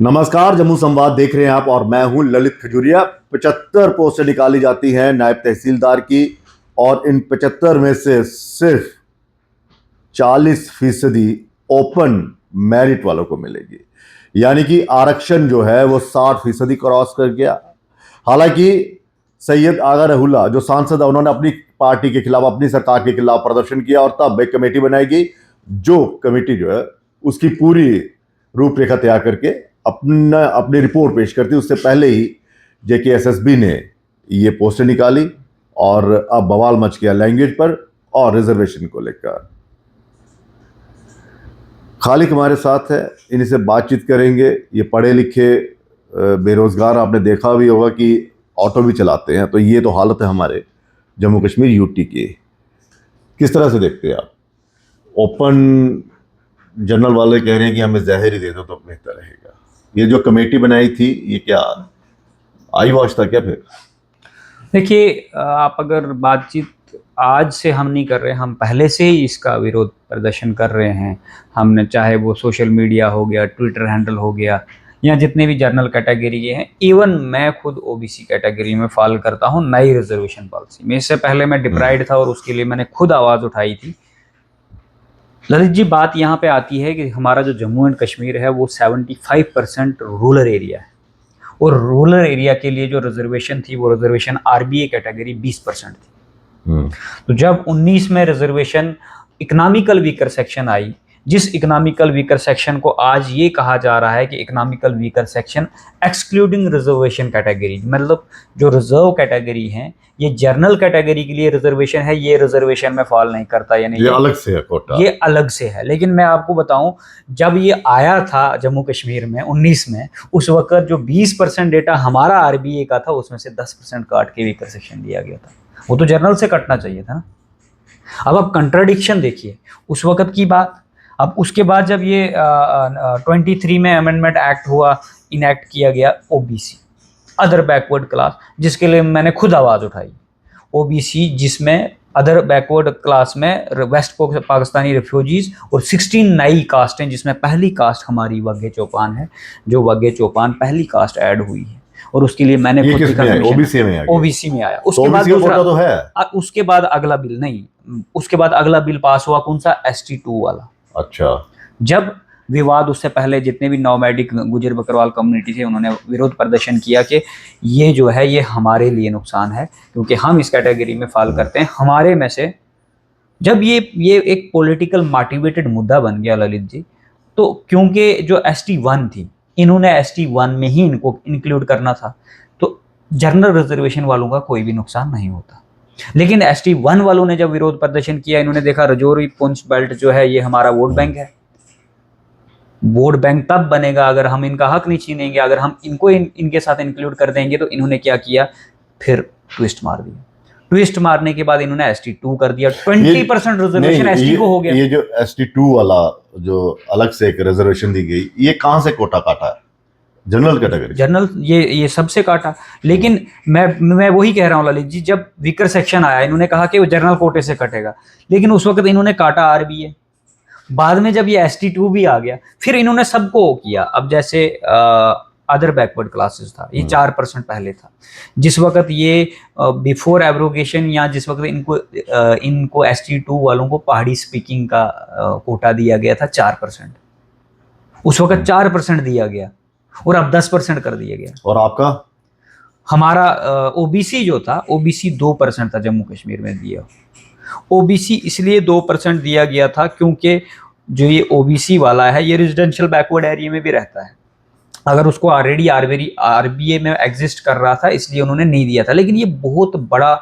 नमस्कार, जम्मू संवाद देख रहे हैं आप और मैं हूं ललित खजूरिया। 75 पोस्टें निकाली जाती हैं नायब तहसीलदार की और इन 75 में से सिर्फ 40% ओपन मेरिट वालों को मिलेगी। यानी कि आरक्षण जो है वो 60% क्रॉस कर गया। हालांकि सैयद आगा रहूल्ला जो सांसद है उन्होंने अपनी पार्टी के खिलाफ, अपनी सरकार के खिलाफ प्रदर्शन किया और तब एक कमेटी बनाएगी जो कमेटी जो है उसकी पूरी रूपरेखा तैयार करके अपनी रिपोर्ट पेश करती। उससे पहले ही JKSSB ने ये पोस्टें निकाली और अब बवाल मच गया लैंग्वेज पर और रिजर्वेशन को लेकर। खालिक हमारे साथ है, इन्हीं से बातचीत करेंगे। ये पढ़े लिखे बेरोजगार, आपने देखा भी होगा कि ऑटो भी चलाते हैं। तो ये तो हालत है हमारे जम्मू कश्मीर यूटी की। किस तरह से देखते हैं आप? ओपन जनरल वाले कह रहे हैं कि हमें ज़ाहिर ही दे दो तो बेहतर रहेगा। ये जो कमेटी बनाई थी ये क्या आई वॉश था क्या? फिर देखिए, आप अगर बातचीत आज से हम नहीं कर रहे, हम पहले से ही इसका विरोध प्रदर्शन कर रहे हैं। हमने, चाहे वो सोशल मीडिया हो गया, ट्विटर हैंडल हो गया, या जितने भी जर्नल कैटेगरी के हैं, इवन मैं खुद ओबीसी कैटेगरी में फॉल करता हूं। नई रिजर्वेशन पॉलिसी में इससे पहले मैं डिप्राइड था और उसके लिए मैंने खुद आवाज़ उठाई थी। ललित जी, बात यहाँ पे आती है कि हमारा जो जम्मू एंड कश्मीर है वो 75% रूरल एरिया है और रूरल एरिया के लिए जो रिजर्वेशन थी वो रिजर्वेशन आरबीए कैटेगरी 20% थी। तो जब 19 में reservation economical weaker section I, जिस इकोनॉमिकल वीकर सेक्शन को आज ये कहा जा रहा है कि economical weaker section excluding reservation category, मतलब जो रिजर्व कैटेगरी है, ये जर्नल कैटेगरी के लिए रिजर्वेशन है, ये रिजर्वेशन में फॉल नहीं करता, यानी ये अलग से है कोटा, ये अलग से है। लेकिन मैं आपको बताऊं, जब ये आया था जम्मू कश्मीर में 19 में, उस वक्त जो 20% डेटा हमारा आरबीए का था उसमें से 10% काट के वीकर सेक्शन दिया गया था। वो तो जर्नल से कटना चाहिए था ना। अब आप कंट्राडिक्शन देखिए उस वक्त की बात। अब उसके बाद जब ये 23 में अमेंडमेंट एक्ट हुआ, इनएक्ट किया गया ओबीसी, अदर बैकवर्ड क्लास, जिसके लिए मैंने खुद आवाज़ उठाई। ओबीसी जिसमें अदर बैकवर्ड क्लास में वेस्ट पाकिस्तानी रिफ्यूजीज और 16 नई कास्ट हैं, जिसमें पहली कास्ट हमारी वाघे चौपान है, जो वाघे चौपान पहली कास्ट ऐड हुई है। और उसके लिए मैंने ओबीसी में आया। उसके बाद तो है। उसके बाद अगला बिल नहीं, उसके बाद अगला बिल पास हुआ कौन सा? ST2 वाला। अच्छा। जब विवाद, उससे पहले जितने भी नौमैडिक गुजर बकरवाल कम्युनिटी थे उन्होंने विरोध प्रदर्शन किया कि ये जो है ये हमारे लिए नुकसान है क्योंकि हम इस कैटेगरी में फॉल करते हैं। हमारे में से जब ये एक पॉलिटिकल मोटिवेटेड मुद्दा बन गया ललित जी, तो क्योंकि जो ST1 थी, इन्होंने ST1 में ही इनको इंक्लूड करना था, तो जनरल रिजर्वेशन वालों का कोई भी नुकसान नहीं होता। लेकिन ST1 वालों ने जब विरोध प्रदर्शन किया, इन्होंने देखा रजौरी पुंछ बेल्ट जो है ये हमारा वोट बैंक है। वोट बैंक तब बनेगा अगर हम इनका हक नहीं छीनेंगे, अगर हम इनको इनके साथ इंक्लूड कर देंगे। तो इन्होंने क्या किया, फिर ट्विस्ट मार दिया। ट्विस्ट मारने के बाद इन्होंने ST2 कर दिया। 20% रिजर्वेशन ST को हो गया। ये जो ST2 वाला जो अलग से एक रिजर्वेशन दी गई, ये कहां से कोटा काटा है? जनरल कैटेगरी, जनरल, ये सबसे काटा। लेकिन मैं वही कह रहा हूँ ललित जी, जब वीकर सेक्शन आया इन्होंने कहा कि वो जनरल कोटे से कटेगा, लेकिन उस वक्त इन्होंने काटा आरबीए। बाद में जब ये ST2 भी आ गया, फिर इन्होंने सबको किया। अब जैसे अदर बैकवर्ड क्लासेस था, ये 4% पहले था। जिस वक्त ये बिफोर एब्रोगेशन, या जिस वक्त इनको ST2 वालों को पहाड़ी स्पीकिंग का कोटा दिया गया था 4%, उस वक्त 4% दिया गया और अब 10% कर दिया गया। और आपका हमारा ओबीसी जो था, ओबीसी 2% था जम्मू कश्मीर में दिया। ओबीसी इसलिए 2% दिया गया था क्योंकि जो ये ओबीसी वाला है ये रेजिडेंशियल बैकवर्ड एरिया में भी रहता है। अगर उसको ऑलरेडी आरबीए में एग्जिस्ट कर रहा था, इसलिए उन्होंने नहीं दिया था। लेकिन ये बहुत बड़ा,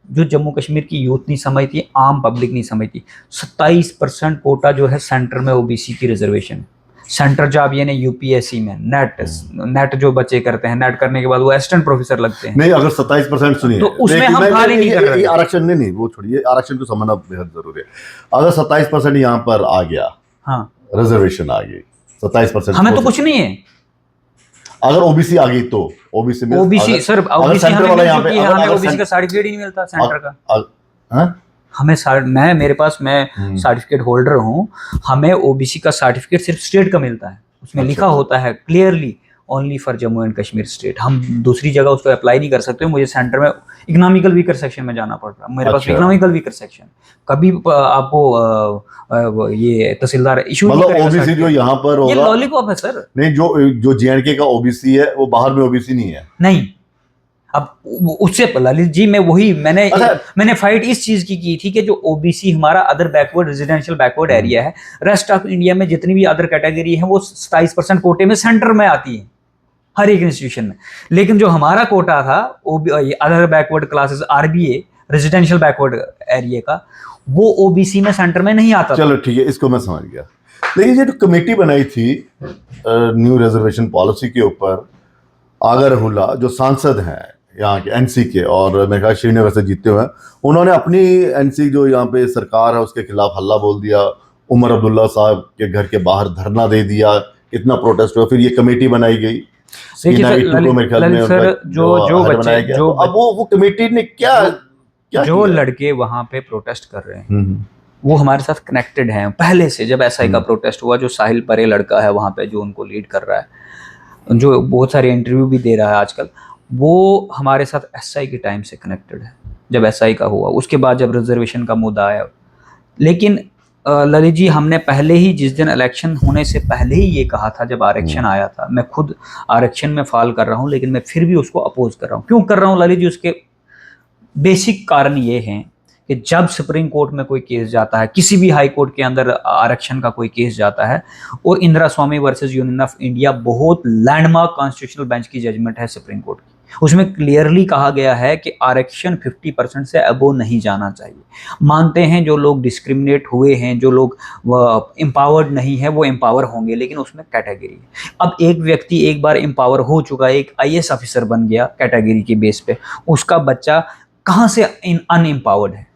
जो जम्मू कश्मीर की यूथ नहीं समझती, आम पब्लिक नहीं समझती, 27% कोटा जो है सेंटर में ओबीसी की रिजर्वेशन है। सेंटर जॉब यानी यूपीएससी में नेट जो बच्चे करते हैं, नेट करने के बाद वो असिस्टेंट प्रोफेसर लगते हैं। नहीं, अगर 27% सुनिए, तो उसमें हम खाली नहीं कर रहे। आरक्षण नहीं, वो छोड़िए, आरक्षण को समझना बेहद जरूरी है। अगर 27% यहाँ पर आ गया, हाँ, रिजर्वेशन आ गई 27%, हमें तो कुछ नहीं है। अगर ओबीसी आ गई तो ओबीसी में, ओबीसी सर, ओबीसी हमें ओबीसी का सर्टिफिकेट ही नहीं मिलता सेंटर का। हमें मेरे पास, मैं सर्टिफिकेट होल्डर हूँ, हमें ओबीसी का सर्टिफिकेट सिर्फ स्टेट का मिलता है। उसमें अच्छा, लिखा अच्छा। होता है clearly only for Jammu and Kashmir state. हम दूसरी जगह उसको अप्लाई नहीं कर सकते। मुझे सेंटर में इकोनॉमिकल वीकर सेक्शन में जाना पड़ रहा, मेरे पास अच्छा, इकोनॉमिकल वीकर सेक्शन कभी आपको ये तहसीलदार इशू नहीं मतलब करेगा ओबीसी जो सर्टिफिकेट। यहाँ पर ये होगा, लॉलीपॉप है सर। नहीं, जो जो जेएंडके का ओबीसी है वो बाहर में ओबीसी नहीं है। नहीं, अब उससे ललित जी मैं वही अच्छा। मैंने फाइट इस चीज की थी कि जो ओबीसी हमारा other backward residential backward area है, रेस्ट ऑफ इंडिया में जितनी भी अदर कैटेगरी है वो 27% कोटे में सेंटर में आती है हर एक इंस्टीट्यूशन में। लेकिन जो हमारा कोटा था other backward classes RBA residential backward area का, वो ओबीसी में सेंटर में नहीं आता था। चलो ठीक है, इसको मैं समझ गया। लेकिन ये जो कमेटी बनाई थी न्यू रिजर्वेशन पॉलिसी के ऊपर, आगर हुल्ला जो सांसद हैं यहाँ के एनसी के, और मेरे ख्याल श्रीनगर से जीते हुए हैं, उन्होंने अपनी एनसी जो यहाँ पे सरकार है उसके खिलाफ हल्ला बोल दिया, उमर अब्दुल्ला साहब के घर के बाहर धरना दे दिया, इतना प्रोटेस्ट हुआ, फिर ये कमेटी बनाई गई। देखिए सर, P92 को मेरे ख्याल में ललित उनका सर, जो हेड बच्चे बनाया गया। जो तो अब वो कमेटी ने क्या क्या जो किया? लड़के वहां पे प्रोटेस्ट कर रहे हैं हम्म, वो हमारे साथ कनेक्टेड हैं पहले से। जब एसआई का प्रोटेस्ट हुआ, जो साहिल परे लड़का है वहां पे जो उनको लीड कर रहा है, जो बहुत सारे इंटरव्यू भी दे रहा है आजकल, वो हमारे साथ एसआई के टाइम से कनेक्टेड है। जब एसआई का हुआ उसके बाद जब रिजर्वेशन का मुद्दा आया, लेकिन ललित जी हमने पहले ही जिस दिन इलेक्शन होने से पहले ही ये कहा था, जब आरक्षण आया था, मैं खुद आरक्षण में फाल कर रहा हूँ लेकिन मैं फिर भी उसको अपोज कर रहा हूँ। क्यों कर रहा हूँ ललित जी? उसके बेसिक कारण ये हैं कि जब सुप्रीम कोर्ट में कोई केस जाता है, किसी भी हाई कोर्ट के अंदर आरक्षण का कोई केस जाता है, और इंदिरा स्वामी वर्सेस यूनियन ऑफ इंडिया बहुत लैंडमार्क कॉन्स्टिट्यूशनल बेंच की जजमेंट है सुप्रीम कोर्ट की। उसमें क्लियरली कहा गया है कि आरक्षण 50% से अबो नहीं जाना चाहिए। मानते हैं जो लोग डिस्क्रिमिनेट हुए हैं, जो लोग एम्पावर्ड नहीं है, वो एम्पावर होंगे, लेकिन उसमें कैटेगरी है। अब एक व्यक्ति एक बार एम्पावर हो चुका है, एक आईएएस ऑफिसर बन गया कैटेगरी के बेस पे, उसका बच्चा कहाँ से अनएम्पावर्ड है?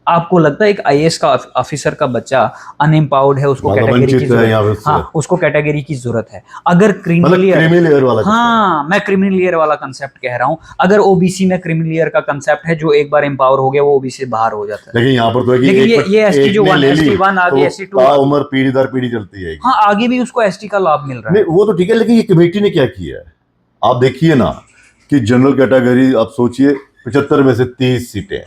आपको लगता है एक आईएएस का ऑफिसर का बच्चा अनएम्पावर्ड है, उसको कैटेगरी की जरूरत? हाँ, उसको कैटेगरी की जरूरत है। अगर क्रीमी लेयर वाला, हाँ मैं क्रीमी लेयर वाला कंसेप्ट कह रहा हूँ। अगर ओबीसी में क्रीमी लेयर का कंसेप्ट है, जो एक बार एम्पावर हो गया वो ओबीसी से बाहर हो जाता है। लेकिन यहाँ पर तो है कि लेकिन ये एसटी जो ST1 आ गई, ST2 उम्र पीढ़ी दर पीढ़ी चलती है। हाँ, आगे भी उसको एसटी का लाभ मिल रहा है। वो तो ठीक है, लेकिन ये कमेटी ने क्या किया है आप देखिए ना, कि जनरल कैटेगरी आप सोचिए 75 में से 30 सीटें।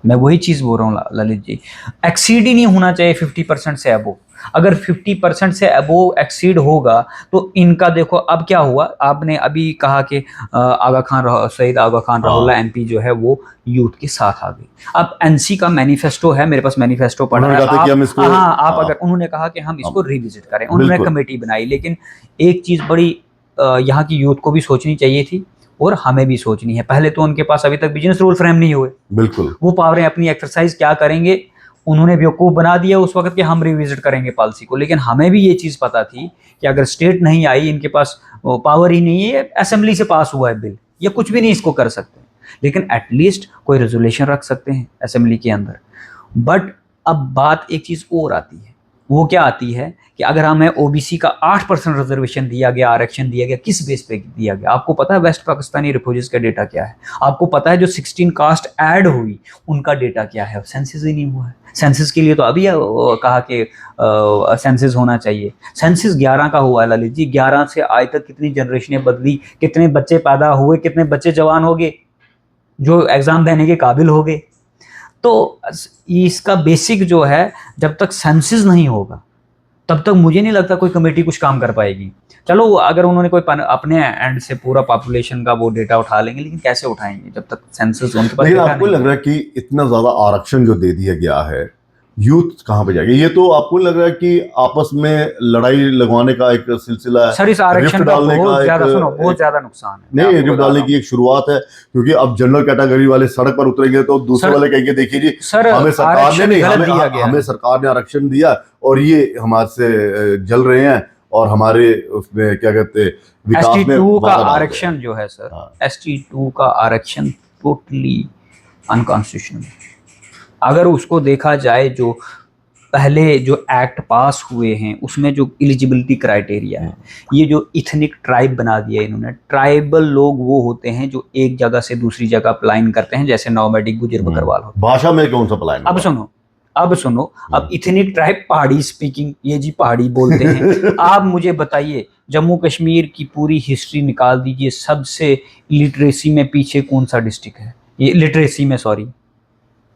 मैं वही चीज बोल रहा हूँ ललित जी, एक्सीड ही नहीं होना चाहिए 50% से अबो। अगर 50% से अबो एक्सीड होगा तो इनका देखो अब क्या हुआ। आपने अभी कहा कि शहीद आगा खान राहुल्ला एमपी जो है वो यूथ के साथ आ गई। अब एनसी का मैनिफेस्टो है, मेरे पास मैनिफेस्टो पढ़ा है। आप अगर उन्होंने कहा कि हम इसको रिविजिट करें, उन्होंने कमेटी बनाई, लेकिन एक चीज बड़ी यहाँ की यूथ को भी सोचनी चाहिए थी और हमें भी सोचनी है। पहले तो उनके पास अभी तक बिजनेस रूल फ्रेम नहीं हुए, बिल्कुल वो पावरें अपनी एक्सरसाइज क्या करेंगे, उन्होंने बेवकूफ़ बना दिया उस वक्त कि हम रिविजिट करेंगे पॉलिसी को। लेकिन हमें भी ये चीज़ पता थी कि अगर स्टेट नहीं आई, इनके पास पावर ही नहीं है, असेंबली से पास हुआ है बिल, ये कुछ भी नहीं इसको कर सकते, लेकिन एटलीस्ट कोई रेजोल्यूशन रख सकते हैं असेंबली के अंदर। बट अब बात एक चीज़ और आती है, वो क्या आती है कि अगर हमें ओबीसी का 8% रिजर्वेशन दिया गया, आरक्षण दिया गया, किस बेस पे दिया गया? आपको पता है वेस्ट पाकिस्तानी रिफ्यूजीज का डेटा क्या है? आपको पता है जो 16 कास्ट ऐड हुई उनका डेटा क्या है? सेंसस ही नहीं हुआ है। सेंसस के लिए तो अभी कहा कि सेंसस होना चाहिए। सेंसस 11 का हुआ है ललित जी, 11 से आज तक कितनी जनरेशनें बदली, कितने बच्चे पैदा हुए, कितने बच्चे जवान हो गए जो एग्जाम देने के काबिल हो गए। तो इसका बेसिक जो है, जब तक सेंसस नहीं होगा तब तक मुझे नहीं लगता कोई कमेटी कुछ काम कर पाएगी। चलो अगर उन्होंने कोई अपने एंड से पूरा पॉपुलेशन का वो डेटा उठा लेंगे, लेकिन कैसे उठाएंगे जब तक सेंसस उनके पास? लेकिन आपको लग रहा है कि इतना ज्यादा आरक्षण जो दे दिया गया है, यूथ कहाँ पे जाएगी? ये तो आपको लग रहा है कि आपस में लड़ाई लगवाने का एक सिलसिला है। सर इस आरक्षण का बहुत ज्यादा नुकसान है। नहीं, रिफ्ट डालने की एक शुरुआत है, क्योंकि अब जनरल कैटेगरी वाले सड़क पर उतरेंगे तो दूसरे वाले कहेंगे देखिए जी हमें सरकार ने आरक्षण दिया और ये हमारे से जल रहे हैं और हमारे उसमें क्या कहते हैं विकास में ST2 का आरक्षण जो है सर, ST2 का आरक्षण टोटली अनकॉन्स्टिट्यूशनल। अगर उसको देखा जाए, जो पहले जो एक्ट पास हुए हैं उसमें जो एलिजिबिलिटी क्राइटेरिया है, ये जो इथनिक ट्राइब बना दिया इन्होंने। ट्राइबल लोग वो होते हैं जो एक जगह से दूसरी जगह पलायन करते हैं, जैसे नॉमैडिक गुजर बकरवाल होते हैं। भाषा में कौन सा पलायन? अब सुनो, अब सुनो, अब इथनिक ट्राइब पहाड़ी स्पीकिंग, ये जी पहाड़ी बोलते हैं। आप मुझे बताइए, जम्मू कश्मीर की पूरी हिस्ट्री निकाल दीजिए, सबसे लिटरेसी में पीछे कौन सा डिस्ट्रिक्ट है? ये लिटरेसी में, सॉरी,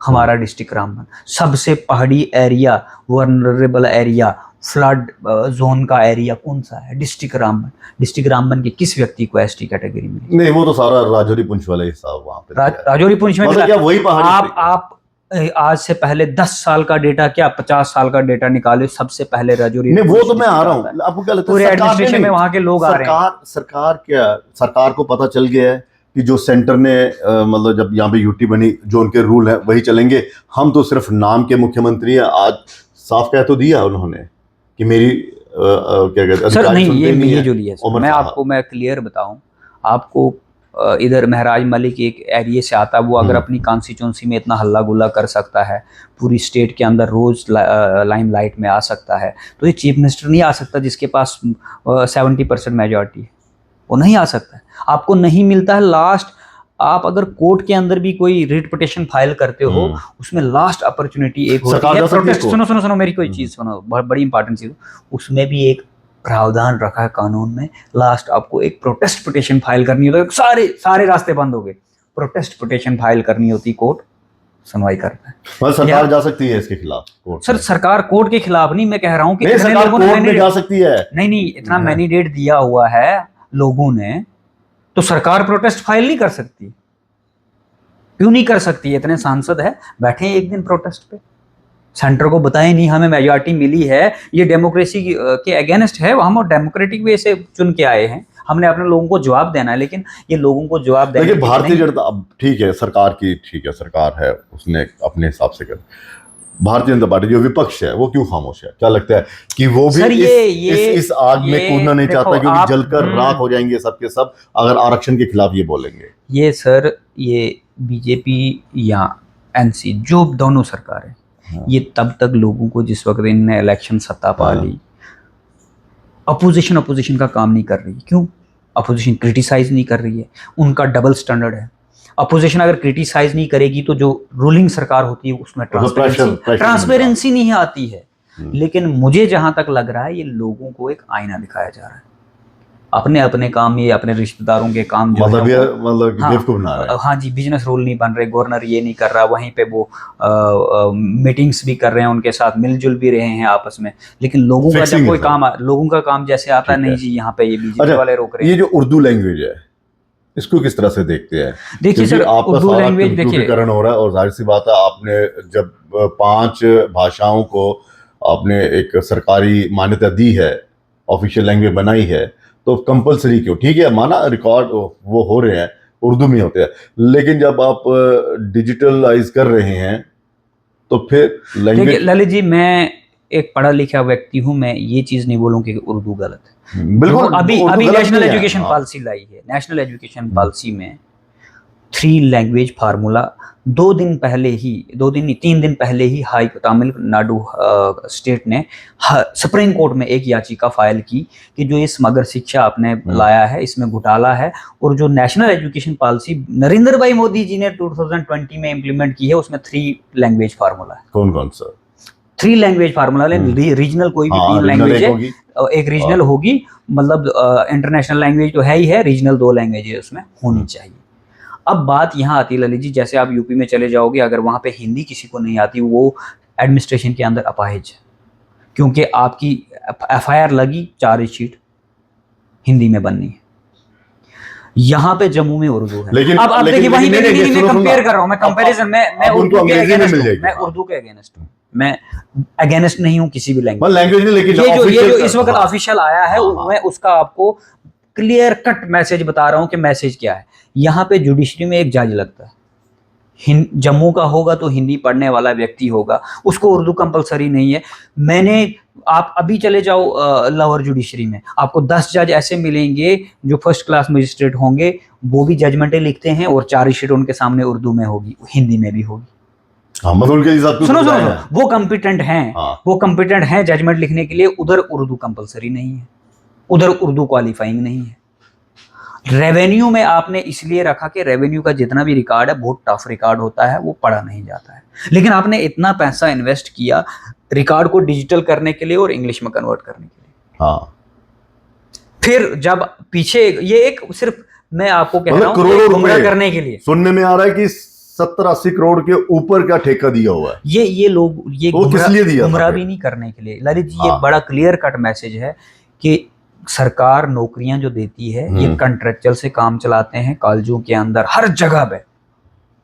हमारा डिस्ट्रिक्ट रामबन। सबसे पहाड़ी area, vulnerable area, flood zone का एरिया कौन सा है? डिस्ट्रिक्ट रामबन। डिस्ट्रिक्ट रामबन के किस व्यक्ति को एसटी कैटेगरी मिली? नहीं, वो तो सारा राजौरी पुंछ वाला हिसाब वहां पे राजौरी पुंछ में मतलब मिला। क्या वही पहाड़ी आप आज से पहले 10 साल का डेटा, क्या 50 साल का डेटा निकाले, सबसे पहले राजौरी। नहीं, वो तो मैं आ रहा हूँ। आपको क्या लगता है पूरे एडमिनिस्ट्रेशन में वहां के लोग आ रहे हैं। सरकार को पता चल गया है कि जो सेंटर ने मतलब जब यहाँ पे यूटी बनी, जो उनके रूल है वही चलेंगे, हम तो सिर्फ नाम के मुख्यमंत्री हैं। आज साफ कह तो दिया उन्होंने कि मेरी क्या कहते हैं, सर नहीं, ये मिली-जुली है। मैं क्लियर बताऊं आपको, इधर महराज मलिक एक एरिया से आता है, वो अगर अपनी कॉन्स्टिट्यूंसी में इतना हल्ला गुल्ला कर सकता है, पूरी स्टेट के अंदर रोज लाइमलाइट में आ सकता है, तो ये चीफ मिनिस्टर नहीं आ सकता जिसके पास 70% मेजॉरिटी है? वो नहीं आ सकता है। आपको नहीं मिलता है लास्ट, आप अगर कोर्ट के अंदर भी कोई रिट पिटीशन फाइल करते हो, उसमें लास्ट अपॉर्चुनिटी एक होती है प्रोटेस्ट। सुनो मेरी कोई चीज सुनो, बहुत बड़ी इंपॉर्टेंट चीज, उसमें भी एक प्रावधान रखा है कानून में, लास्ट आपको एक प्रोटेस्ट पिटीशन फाइल करनी होती है। सारे रास्ते बंद हो गए, प्रोटेस्ट पिटीशन फाइल करनी होती, कोर्ट सुनवाई करता है। सरकार जा सकती है इसके खिलाफ कोर्ट? सर सरकार कोर्ट के खिलाफ नहीं, मैं कह रहा हूं कि सरकार कोर्ट में जा सकती है। नहीं, इतना मैंडेट दिया हुआ है लोगों ने, तो सरकार प्रोटेस्ट फाइल नहीं कर सकती? क्यों नहीं कर सकती? इतने सांसद है, बैठे एक दिन प्रोटेस्ट पे, सेंटर को बताएं नहीं हमें मेजॉरिटी मिली है, ये डेमोक्रेसी के अगेंस्ट है, हम डेमोक्रेटिक वे से चुन के आए हैं, हमने अपने लोगों को जवाब देना है। लेकिन ये लोगों को जवाब देना, भारतीय जनता, अब ठीक है सरकार की, ठीक है सरकार है, उसने अपने हिसाब से कर, भारतीय जनता पार्टी जो विपक्ष है वो क्यों खामोश है? क्या लगता है कि वो भी सर इस आग में कूदना नहीं चाहता, क्योंकि जलकर राख हो जाएंगे सबके सब अगर आरक्षण के खिलाफ ये बोलेंगे? ये सर, ये बीजेपी या एनसी, जो दोनों सरकारें, ये तब तक लोगों को, जिस वक्त इनने इलेक्शन सत्ता पा ली, अपोजिशन का काम नहीं कर रही। क्यों? अपोजिशन क्रिटिसाइज नहीं कर रही है, उनका डबल स्टैंडर्ड है। अपोजिशन अगर क्रिटिसाइज नहीं करेगी तो जो रूलिंग सरकार होती है उसमें ट्रांसपेरेंसी नहीं आती है। लेकिन मुझे जहां तक लग रहा है, ये लोगों को एक आईना दिखाया जा रहा है, अपने अपने काम, ये अपने रिश्तेदारों के काम जो मतलब हाँ जी, बिजनेस रूल नहीं बन रहे, गवर्नर ये नहीं कर रहा, वहीं पे वो मीटिंग्स भी कर रहे हैं, उनके साथ मिलजुल भी रहे हैं आपस में, लेकिन लोगों का जब कोई काम, लोगों का काम जैसे आता है, नहीं जी यहाँ पे ये बीजेपी वाले रोक रहे हैं। ये जो उर्दू लैंग्वेज है, इसको किस तरह से देखते हैं? देखिए सर, उर्दू लैंग्वेज देखिए करण हो रहा है, और जाहिर सी बात है, आपने जब 5 भाषाओं को आपने एक सरकारी मान्यता दी है, ऑफिशियल लैंग्वेज बनाई है, तो कंपलसरी क्यों? ठीक है, माना रिकॉर्ड वो हो रहे हैं, उर्दू में होते हैं, लेकिन जब आप डिजिटलाइज कर रहे हैं तो फिर लैंग्वेज। ललित जी, मैं एक पढ़ा लिखा व्यक्ति हूं, मैं ये चीज नहीं बोलूंगी कि उर्दू गलत है। बिल्कुल, अभी नेशनल एजुकेशन पॉलिसी लाई है, नेशनल एजुकेशन पॉलिसी में 3 लैंग्वेज फार्मूला 3 दिन पहले ही तमिलनाडु स्टेट ने सुप्रीम कोर्ट में एक याचिका फाइल की कि जो ये समग्र शिक्षा आपने लाया है, इसमें घोटाला है, और जो नेशनल एजुकेशन पॉलिसी नरेंद्र भाई मोदी जी ने 2020 में इंप्लीमेंट की है, उसमें 3 लैंग्वेज फार्मूला है। कौन सा? 3 लैंग्वेज फार्मूला है। रीजनल कोई भी 3 लैंग्वेज है, एक रीजनल होगी, मतलब इंटरनेशनल लैंग्वेज तो है ही है, रीजनल 2 लैंग्वेज उसमें होनी चाहिए। अब बात यहाँ आती है ललित जी, जैसे आप यूपी में चले जाओगे, अगर वहाँ पे हिंदी किसी को नहीं आती, वो एडमिनिस्ट्रेशन के अंदर अपाहिज है, क्योंकि आपकी FIR लगी, चार्जशीट हिंदी में बननी है। यहाँ पे जम्मू में उर्दू है। लेकिन अब देखिए, वहीं पे मैं कंपेयर कर रहा हूँ, मैं कंपैरिजन मैं उर्दू के अगेंस्ट हूँ, मैं अगेंस्ट नहीं हूँ किसी भी लैंग्वेज। लेकिन ये जो इस वक्त ऑफिशियल आया है, मैं उसका आपको क्लियर कट मैसेज बता रहा हूँ कि मैसेज क्या है। यहाँ पे जुडिशरी में एक जज लगता है, जम्मू का होगा तो हिंदी पढ़ने वाला व्यक्ति होगा, उसको उर्दू कंपलसरी नहीं है। आप अभी चले जाओ लोअर जुडिशरी में, आपको 10 जज ऐसे मिलेंगे जो फर्स्ट क्लास मजिस्ट्रेट होंगे, वो भी जजमेंटें लिखते हैं और चार्जशीट उनके सामने उर्दू में होगी, हिंदी में भी होगी। सुनो, वो कॉम्पिटेंट हैं, वो कॉम्पिटेंट हैं जजमेंट लिखने के लिए। उधर उर्दू कंपलसरी नहीं है, उधर उर्दू क्वालिफाइंग नहीं है। रेवेन्यू में आपने इसलिए रखा कि रेवेन्यू का जितना भी रिकॉर्ड है बहुत टफ रिकॉर्ड होता है, वो पढ़ा नहीं जाता है। लेकिन आपने इतना पैसा इन्वेस्ट किया रिकॉर्ड को डिजिटल करने के लिए और इंग्लिश में कन्वर्ट करने के लिए। हाँ, फिर जब पीछे ये एक सिर्फ मैं आपको कह मतलब रहा हूँ करोड़ों गुमराह रुपए करने के लिए। सुनने में आ रहा है कि 70-80 करोड़ के ऊपर का ठेका दिया हुआ है। ये लोग ये वो किस लिए दिया था गुमराह फिर? भी नहीं करने के लिए। ललित जी, ये हाँ। बड़ा क्लियर कट मैसेज है कि सरकार नौकरियां जो देती है ये कंट्रेक्चुअल से काम चलाते हैं कॉलेजों के अंदर, हर जगह पे,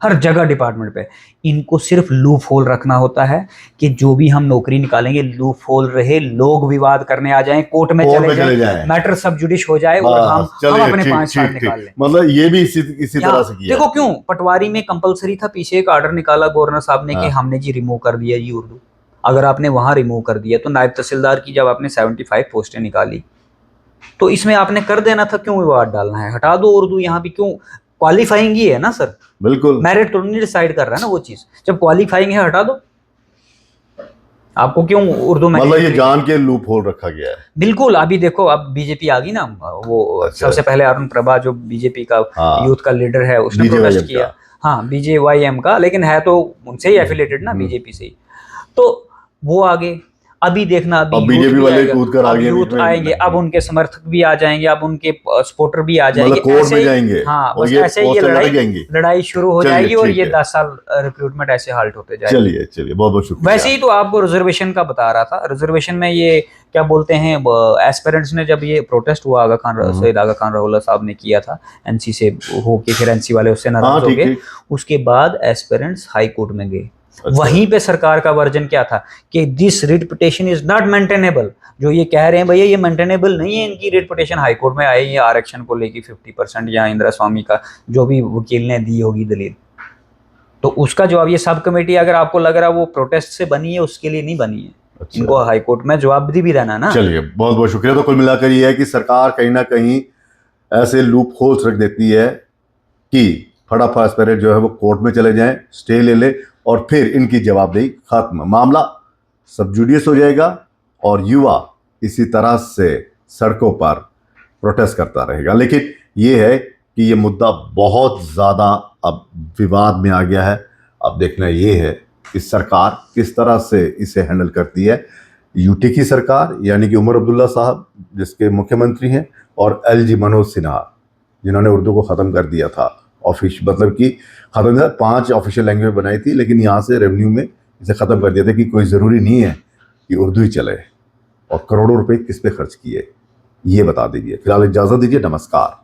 हर जगह डिपार्टमेंट पे। इनको सिर्फ लूप होल रखना होता है कि जो भी हम नौकरी निकालेंगे लूप होल रहे, लोग विवाद करने आ जाएं, कोर्ट में चले जाएं, मैटर सब जुडिश हो जाए और हम अपने 5 साल निकाल लें। मतलब ये भी इसी तरह से किया। देखो क्यों पटवारी में कंपलसरी था, पीछे एक ऑर्डर निकाला गवर्नर साहब ने कि हमने जी रिमूव कर दिया जी उर्दू। अगर आपने वहां रिमूव कर दिया तो नायब तहसीलदार की जब आपने 75 पोस्टें निकाली तो इसमें आपने कर देना था, क्यों विवाद डालना है? हटा दो उर्दू, यहाँ भी क्यों? क्वालिफाइंग ही है ना सर, बिल्कुल मेरिट तो नहीं डिसाइड कर रहा है ना वो चीज। जब क्वालिफाइंग है हटा दो, आपको क्यों उर्दू में? मतलब ये जान के लूप होल रखा गया है। बिल्कुल। अभी देखो अब बीजेपी आ गई ना, वो अच्छा। सबसे पहले अरुण प्रभा जो बीजेपी का यूथ का लीडर है उसने प्रोटेस्ट किया। हाँ, BJYM का, लेकिन है तो उनसे ही एफिलेटेड ना, बीजेपी से ही। तो वो आगे अभी देखना, अभी बीजेपी वाले कूद कर आगे यूथ आएंगे, अब उनके समर्थक भी आ जाएंगे, अब उनके सपोर्टर भी आ जाएंगे, कोर्ट में जाएंगे। हाँ, बस ऐसे ही ये लड़ाई शुरू हो जाएगी और ये 10 साल रिक्रूटमेंट ऐसे हाल्ट होते जाएंगे। चलिए बहुत बहुत शुक्रिया। वैसे ही तो आपको रिजर्वेशन का बता रहा था। रिजर्वेशन में ये क्या बोलते हैं, एस्पिरेंट्स ने जब ये प्रोटेस्ट हुआ सैयद आगा खान रहुल्ला साहब ने किया था एनसी से होके, फिर एनसी वाले उससे नाराज हो गए। उसके बाद एस्पिरेंट्स हाई कोर्ट में गए। वहीं पे सरकार का वर्जन क्या था कि this writ petition is not maintainable. जो ये कह रहे हैं भैया ये मेंटेनेबल नहीं है, इनकी रिट पिटिशन हाई कोर्ट में आई, ये आरक्षण को लेके 50% या इंदिरा स्वामी का जो भी वकील ने दी होगी दलील, तो उसका जवाब ये सब कमेटी, अगर आपको लग रहा है वो प्रोटेस्ट से बनी है, उसके लिए नहीं बनी है। अच्छा। इनको हाई कोर्ट में जवाबदेही भी देना ना। चलिए बहुत बहुत शुक्रिया। तो कुल मिलाकर ये है कि सरकार कहीं ना कहीं ऐसे लूप होल्स रख देती है कि फटाफट एस्पिरेंट जो है वो कोर्ट में चले जाएं, स्टे ले ले और फिर इनकी जवाबदेही खत्म, मामला सब जुडियस हो जाएगा और युवा इसी तरह से सड़कों पर प्रोटेस्ट करता रहेगा। लेकिन ये है कि ये मुद्दा बहुत ज़्यादा अब विवाद में आ गया है। अब देखना ये है कि सरकार किस तरह से इसे हैंडल करती है। यूटी की सरकार यानी कि उमर अब्दुल्ला साहब जिसके मुख्यमंत्री हैं, और LG मनोज सिन्हा जिन्होंने उर्दू को ख़त्म कर दिया था, मतलब कि ख़त्म 5 ऑफिशियल लैंग्वेज बनाई थी, लेकिन यहाँ से रेवेन्यू में इसे ख़त्म कर दिया था कि कोई ज़रूरी नहीं है कि उर्दू ही चले। और करोड़ों रुपए किस पे खर्च किए ये बता दीजिए। फिलहाल इजाज़त दीजिए, नमस्कार।